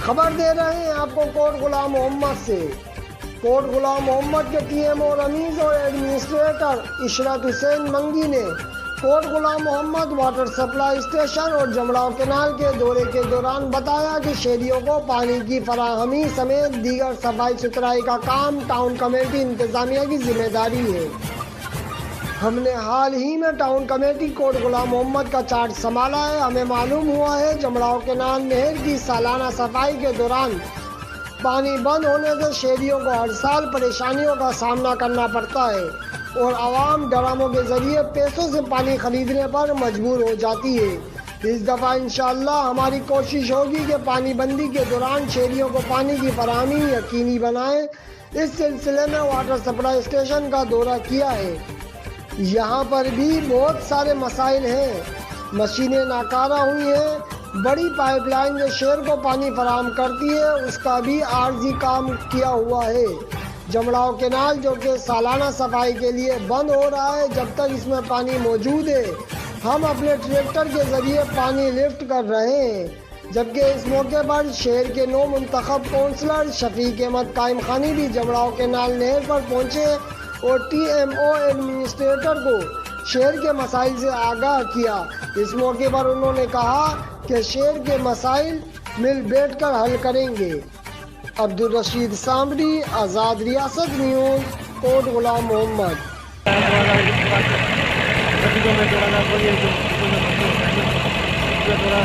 खबर दे रहे हैं आपको कोट गुलाम मोहम्मद से। कोट गुलाम मोहम्मद के टीएमओ रमीज और एडमिनिस्ट्रेटर इशरत हुसैन मंगी ने कोट गुलाम मोहम्मद वाटर सप्लाई स्टेशन और जमड़ाव कैनाल के दौरे के दौरान बताया कि शहरियों को पानी की फराहमी समेत दीगर सफाई सुथराई का काम टाउन कमेटी इंतजामिया की जिम्मेदारी है। हमने हाल ही में टाउन कमेटी कोट गुलाम मोहम्मद का चार्ज संभाला है। हमें मालूम हुआ है जमड़ाव कैनाल नहर की सालाना सफाई के दौरान पानी बंद होने से शहरियों को हर साल परेशानियों का सामना करना पड़ता है और आवाम ड्रामों के जरिए पैसों से पानी खरीदने पर मजबूर हो जाती है। इस दफ़ा इंशाअल्लाह हमारी कोशिश होगी कि पानी बंदी के दौरान शहरियों को पानी की फराहमी यकीनी बनाएं। इस सिलसिले में वाटर सप्लाई स्टेशन का दौरा किया है। यहाँ पर भी बहुत सारे मसाइल हैं। मशीनें नाकारा हुई हैं। बड़ी पाइपलाइन जो शहर को पानी फराहम करती है उसका भी आर्जी काम किया हुआ है। जमड़ाव कैनाल जो कि सालाना सफाई के लिए बंद हो रहा है, जब तक इसमें पानी मौजूद है हम अपने ट्रैक्टर के ज़रिए पानी लिफ्ट कर रहे हैं। जबकि इस मौके पर शहर के नौ मुंतखब कौंसलर शफीक अहमद कायम खानी भी जमड़ाव कैनाल नहर पर पहुँचे और टीएमओ एडमिनिस्ट्रेटर को शहर के मसाइल से आगाह किया। इस मौके पर उन्होंने कहा कि शहर के मसाइल मिल बैठ कर हल करेंगे। अब्दुल रशीद सामरी, आज़ाद रियासत न्यूज़, कोट गुलाम मोहम्मद। थोड़ा